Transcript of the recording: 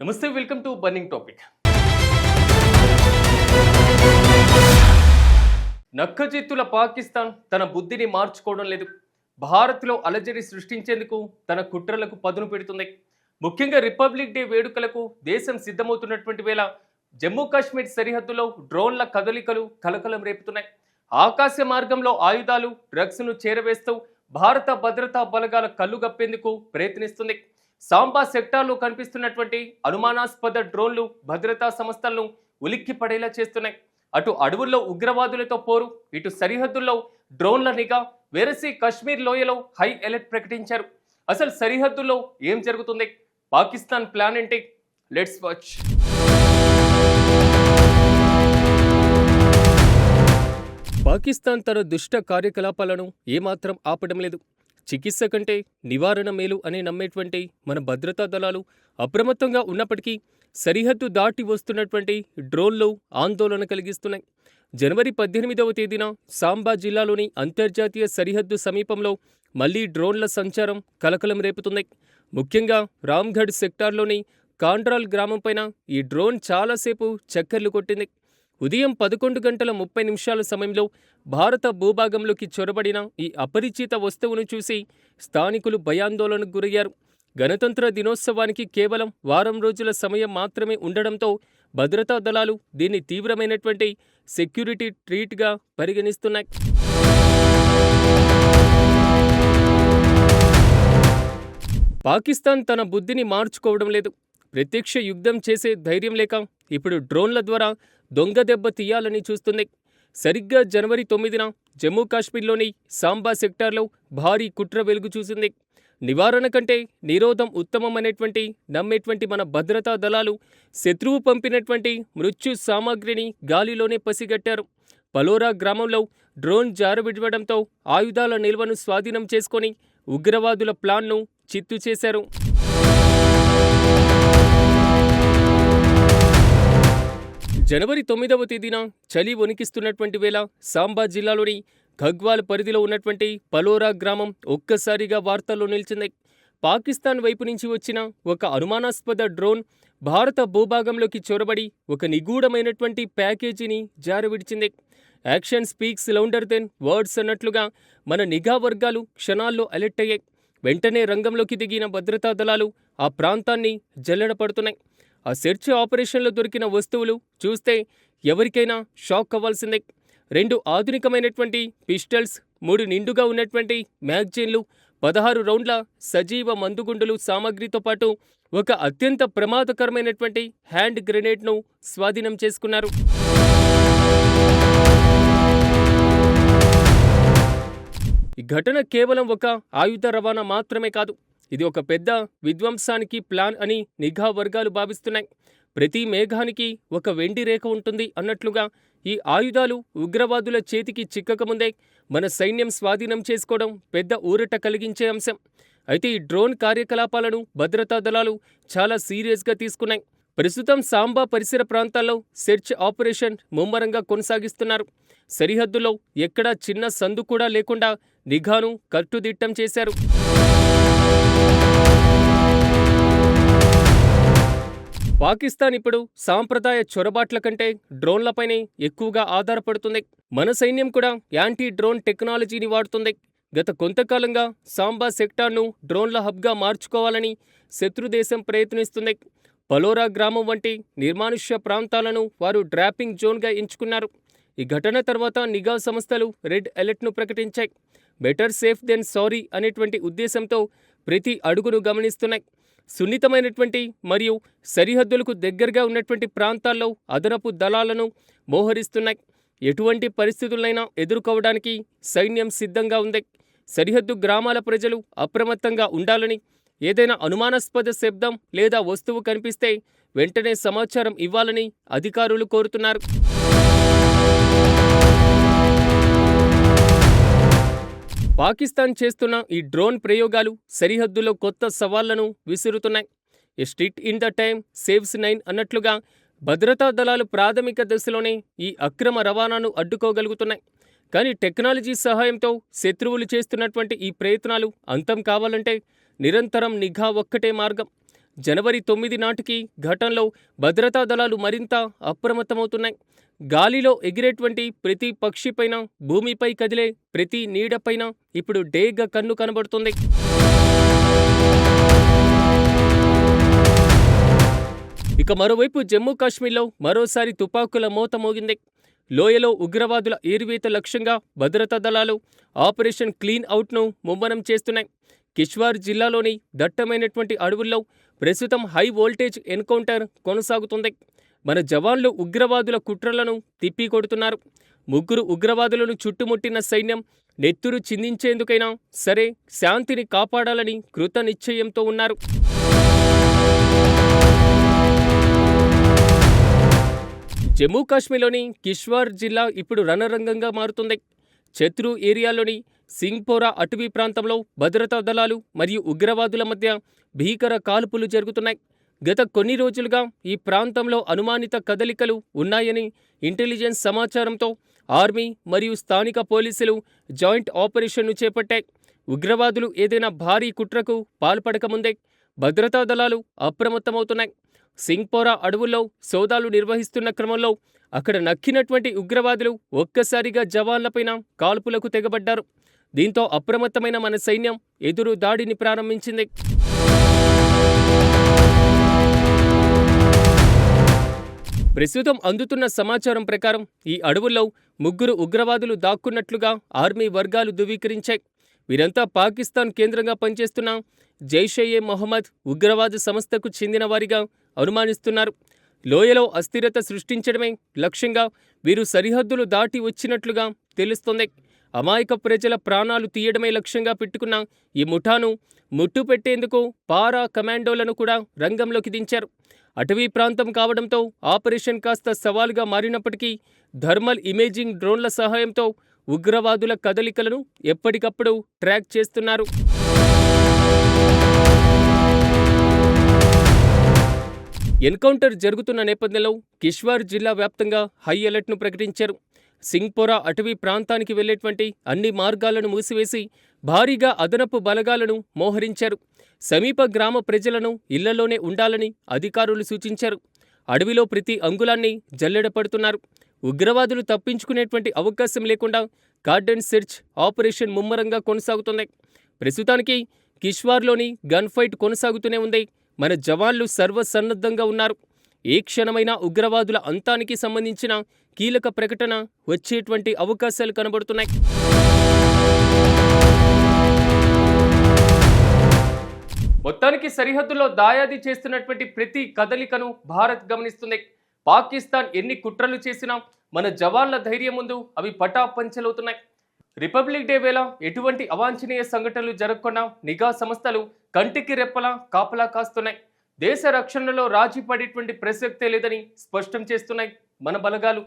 నమస్తే, welcome to burning topic. నక్కజిత్తుల పాకిస్తాన్ తన బుద్ధిని మార్చుకోవడం లేదు. భారత్లో అలజడి సృష్టించేందుకు తన కుట్రలకు పదును పెడుతుంది. ముఖ్యంగా రిపబ్లిక్ డే వేడుకలకు దేశం సిద్ధమవుతున్నటువంటి వేళ జమ్మూ కాశ్మీర్ సరిహద్దులో డ్రోన్ల కదలికలు కలకలం రేపుతున్నాయి. ఆకాశ మార్గంలో ఆయుధాలు, డ్రగ్స్ను చేరవేస్తూ భారత భద్రతా బలగాల కళ్ళుగప్పేందుకు ప్రయత్నిస్తుంది. సాంబా సెక్టార్లో కనిపిస్తున్నటువంటి అనుమానాస్పద డ్రోన్లు భద్రతా సంస్థలను ఉలిక్కి పడేలా చేస్తున్నాయి. అటు అడవుల్లో ఉగ్రవాదులతో పోరు, ఇటు సరిహద్దుల్లో డ్రోన్ల నిఘా. వేరసి కశ్మీర్ లోయలో హై అలర్ట్ ప్రకటించారు. అసలు సరిహద్దుల్లో ఏం జరుగుతుంది? పాకిస్తాన్ ప్లాన్ ఏంటి? Let's watch. పాకిస్తాన్ తన దుష్ట కార్యకలాపాలను ఏమాత్రం ఆపడం లేదు. చికిత్స కంటే నివారణ మేలు అని నమ్మేటువంటి మన భద్రతా దళాలు అప్రమత్తంగా ఉన్నప్పటికీ సరిహద్దు దాటి వస్తున్నటువంటి డ్రోన్లు ఆందోళన కలిగిస్తున్నాయి. జనవరి 18వ తేదీన సాంబా జిల్లాలోని అంతర్జాతీయ సరిహద్దు సమీపంలో మళ్లీ డ్రోన్ల సంచారం కలకలం రేపుతుంది. ముఖ్యంగా రామ్గఢ్ సెక్టార్లోని కాండ్రాల్ గ్రామం పైన ఈ డ్రోన్ చాలాసేపు చక్కర్లు కొట్టింది. ఉదయం 11:30 సమయంలో భారత భూభాగంలోకి చొరబడిన ఈ అపరిచిత వస్తువును చూసి స్థానికులు భయాందోళనకు గురయ్యారు. గణతంత్ర దినోత్సవానికి కేవలం వారం రోజుల సమయం మాత్రమే ఉండడంతో భద్రతా దళాలు దీన్ని తీవ్రమైనటువంటి సెక్యూరిటీ ట్రీట్గా పరిగణిస్తున్నాయి. పాకిస్తాన్ తన బుద్ధిని మార్చుకోవడం లేదు. ప్రత్యక్ష యుద్ధం చేసే ధైర్యం లేక ఇప్పుడు డ్రోన్ల ద్వారా దొంగ దెబ్బ తీయాలని చూస్తుంది. సరిగ్గా జనవరి 9న జమ్మూ కాశ్మీర్లోని సాంబా సెక్టార్లో భారీ కుట్ర వెలుగు చూసింది. నివారణ కంటే నిరోధం ఉత్తమమనేటువంటి నమ్మేటువంటి మన భద్రతా దళాలు శత్రువు పంపినటువంటి మృత్యు సామాగ్రిని గాలిలోనే పసిగట్టారు. పలోరా గ్రామంలో డ్రోన్ జారవిడవడంతో ఆయుధాల నిల్వను స్వాధీనం చేసుకొని ఉగ్రవాదుల ప్లాన్ను చిత్తు చేశారు. జనవరి 9వ తేదీన చలి వణికిస్తున్నటువంటి వేళ సాంబా జిల్లాలోని ఘగ్వాల్ పరిధిలో ఉన్నటువంటి పలోరా గ్రామం ఒక్కసారిగా వార్తల్లో నిలిచింది. పాకిస్తాన్ వైపు నుంచి వచ్చిన ఒక అనుమానాస్పద డ్రోన్ భారత భూభాగంలోకి చొరబడి ఒక నిగూఢమైనటువంటి ప్యాకేజీని జారవిడిచింది. యాక్షన్ స్పీక్స్ లౌండర్ దెన్ వర్డ్స్ అన్నట్లుగా మన నిఘా వర్గాలు క్షణాల్లో అలర్ట్ అయ్యాయి. వెంటనే రంగంలోకి దిగిన భద్రతా దళాలు ఆ ప్రాంతాన్ని జల్లెడపడుతున్నాయి. ఆ సెర్చ్ ఆపరేషన్లో దొరికిన వస్తువులు చూస్తే ఎవరికైనా షాక్ అవ్వాల్సిందే. 2 ఆధునికమైనటువంటి పిస్టల్స్, 3 నిండుగా ఉన్నటువంటి మ్యాగజైన్లు, 16 రౌండ్ల సజీవ మందుగుండులు సామాగ్రితో పాటు ఒక అత్యంత ప్రమాదకరమైనటువంటి హ్యాండ్ గ్రెనేడ్ను స్వాధీనం చేసుకున్నారు. ఈ ఘటన కేవలం ఒక ఆయుధ రవాణా మాత్రమే కాదు, ఇది ఒక పెద్ద విధ్వంసానికి ప్లాన్ అని నిఘా వర్గాలు భావిస్తున్నాయి. ప్రతి మేఘానికి ఒక వెండి రేఖ ఉంటుంది అన్నట్లుగా ఈ ఆయుధాలు ఉగ్రవాదుల చేతికి చిక్కకముందే మన సైన్యం స్వాధీనం చేసుకోవడం పెద్ద ఊరట కలిగించే అంశం. అయితే ఈ డ్రోన్ కార్యకలాపాలను భద్రతా దళాలు చాలా సీరియస్గా తీసుకున్నాయి. ప్రస్తుతం సాంబా పరిసర ప్రాంతాల్లో సెర్చ్ ఆపరేషన్ ముమ్మరంగా కొనసాగిస్తున్నారు. సరిహద్దులో ఎక్కడా చిన్న సందు కూడా లేకుండా నిఘాను కట్టుదిట్టం చేశారు. పాకిస్తాన్ ఇప్పుడు సాంప్రదాయ చొరబాట్ల కంటే డ్రోన్లపైనే ఎక్కువగా ఆధారపడుతుంది. మన సైన్యం కూడా యాంటీ డ్రోన్ టెక్నాలజీని వాడుతుంది. గత కొంతకాలంగా సాంబా సెక్టార్ను డ్రోన్ల హబ్గా మార్చుకోవాలని శత్రుదేశం ప్రయత్నిస్తుంది. పలోరా గ్రామం వంటి నిర్మానుష్య ప్రాంతాలను వారు డ్రాపింగ్ జోన్గా ఎంచుకున్నారు. ఈ ఘటన తర్వాత నిఘా సంస్థలు రెడ్ అలర్ట్ను ప్రకటించాయి. బెటర్ సేఫ్ దెన్ సారీ అనేటువంటి ఉద్దేశంతో ప్రతి అడుగును గమనిస్తున్నాయి. సున్నితమైనటువంటి మరియు సరిహద్దులకు దగ్గరగా ఉన్నటువంటి ప్రాంతాల్లో అదనపు దళాలను మోహరిస్తున్నాయి. ఎటువంటి పరిస్థితులైనా ఎదుర్కోవడానికి సైన్యం సిద్ధంగా ఉంది. సరిహద్దు గ్రామాల ప్రజలు అప్రమత్తంగా ఉండాలని, ఏదైనా అనుమానాస్పద శబ్దం లేదా వస్తువు కనిపిస్తే వెంటనే సమాచారం ఇవ్వాలని అధికారులు కోరుతున్నారు. పాకిస్తాన్ చేస్తున్న ఈ డ్రోన్ ప్రయోగాలు సరిహద్దులో కొత్త సవాళ్లను విసురుతున్నాయి. A stitch in the time saves 9 అన్నట్లుగా భద్రతా దళాలు ప్రాథమిక దశలోనే ఈ అక్రమ రవాణాను అడ్డుకోగలుగుతున్నాయి. కానీ టెక్నాలజీ సహాయంతో శత్రువులు చేస్తున్నటువంటి ఈ ప్రయత్నాలు అంతం కావాలంటే నిరంతరం నిఘా ఒక్కటే మార్గం. జనవరి 9 నాటికి ఘటనలో భద్రతా దళాలు మరింత అప్రమత్తమవుతున్నాయి. గాలిలో ఎగిరేటువంటి ప్రతి పక్షిపైన, భూమిపై కదిలే ప్రతి నీడపైన ఇప్పుడు డేగ కన్ను కనబడుతుంది. ఇక మరోవైపు జమ్మూ కాశ్మీర్లో మరోసారి తుపాకుల మోత మోగింది. లోయలో ఉగ్రవాదుల ఏరివేత లక్ష్యంగా భద్రతా దళాలు ఆపరేషన్ క్లీన్ అవుట్ను ముమ్మరం చేస్తున్నాయి. కిష్వార్ జిల్లాలోని దట్టమైనటువంటి అడవుల్లో ప్రస్తుతం హై వోల్టేజ్ ఎన్కౌంటర్ కొనసాగుతుంది. మన జవాన్లు ఉగ్రవాదుల కుట్రలను తిప్పికొడుతున్నారు. 3 ఉగ్రవాదులను చుట్టుముట్టిన సైన్యం నెత్తురు చిందించేందుకైనా సరే శాంతిని కాపాడాలని కృత నిశ్చయంతో ఉన్నారు. జమ్మూ కాశ్మీర్లోని కిష్వార్ జిల్లా ఇప్పుడు రణరంగంగా మారుతుంది. చత్రూ ఏరియాలోని సింగ్పోరా అటవీ ప్రాంతంలో భద్రతా దళాలు మరియు ఉగ్రవాదుల మధ్య భీకర కాల్పులు జరుగుతున్నాయి. గత కొన్ని రోజులుగా ఈ ప్రాంతంలో అనుమానిత కదలికలు ఉన్నాయని ఇంటెలిజెన్స్ సమాచారంతో ఆర్మీ మరియు స్థానిక పోలీసులు జాయింట్ ఆపరేషన్ను చేపట్టాయి. ఉగ్రవాదులు ఏదైనా భారీ కుట్రకు పాల్పడకముందే భద్రతా దళాలు అప్రమత్తమవుతున్నాయి. సింగ్పోరా అడవుల్లో సోదాలు నిర్వహిస్తున్న క్రమంలో అక్కడ నక్కినటువంటి ఉగ్రవాదులు ఒక్కసారిగా జవాన్లపైన కాల్పులకు తెగబడ్డారు. దీంతో అప్రమత్తమైన మన సైన్యం ఎదురు దాడిని ప్రారంభించింది. ప్రస్తుతం అందుతున్న సమాచారం ప్రకారం ఈ అడవుల్లో 3 ఉగ్రవాదులు దాక్కున్నట్లుగా ఆర్మీ వర్గాలు ధృవీకరించాయి. వీరంతా పాకిస్తాన్ కేంద్రంగా పనిచేస్తున్న జైషే మొహమ్మద్ ఉగ్రవాద సంస్థకు చెందిన వారిగా అనుమానిస్తున్నారు. లోయలో అస్థిరత సృష్టించడమే లక్ష్యంగా వీరు సరిహద్దులు దాటి వచ్చినట్లుగా తెలుస్తోంది. అమాయక ప్రజల ప్రాణాలు తీయడమే లక్ష్యంగా పెట్టుకున్న ఈ ముఠాను ముట్టుపెట్టేందుకు పారా కమాండోలను కూడా రంగంలోకి దించారు. అటవీ ప్రాంతం కావడంతో ఆపరేషన్ కాస్త సవాలుగా మారినప్పటికీ థర్మల్ ఇమేజింగ్ డ్రోన్ల సహాయంతో ఉగ్రవాదుల కదలికలను ఎప్పటికప్పుడు ట్రాక్ చేస్తున్నారు. ఎన్కౌంటర్ జరుగుతున్న నేపథ్యంలో కిష్వార్ జిల్లా వ్యాప్తంగా హై అలర్ట్ను ప్రకటించారు. సింగ్పోరా అటవీ ప్రాంతానికి వెళ్లేటువంటి అన్ని మార్గాలను మూసివేసి భారీగా అదనపు బలగాలను మోహరించారు. సమీప గ్రామ ప్రజలను ఇళ్లలోనే ఉండాలని అధికారులు సూచించారు. అడవిలో ప్రతి అంగుళాన్ని జల్లెడపడుతున్నారు. ఉగ్రవాదులు తప్పించుకునేటువంటి అవకాశం లేకుండా కార్డన్ సెర్చ్ ఆపరేషన్ ముమ్మరంగా కొనసాగుతుంది. ప్రస్తుతానికి కిష్వార్లోని గన్ ఫైట్ కొనసాగుతూనే ఉంది. మన జవాన్లు సర్వసన్నద్ధంగా ఉన్నారు. ఏ క్షణమైనా ఉగ్రవాదుల అంతానికి సంబంధించిన కీలక ప్రకటన వచ్చేటువంటి అవకాశాలు కనబడుతున్నాయి. మొత్తానికి సరిహద్దులో దాయాది చేస్తున్నటువంటి ప్రతి కదలికను భారత్ గమనిస్తుంది. పాకిస్తాన్ ఎన్ని కుట్రలు చేసినా మన జవాన్ల ధైర్యం ముందు అవి పటాపంచలవుతున్నాయి. రిపబ్లిక్ డే వేళ ఎటువంటి అవాంఛనీయ సంఘటనలు జరగకుండా నిఘా సంస్థలు కంటికి రెప్పలా కాపలా కాస్తున్నాయి. దేశ రక్షణలో రాజీ పడేటువంటి ప్రసక్తే లేదని స్పష్టం చేస్తున్నాయి మన బలగాలు.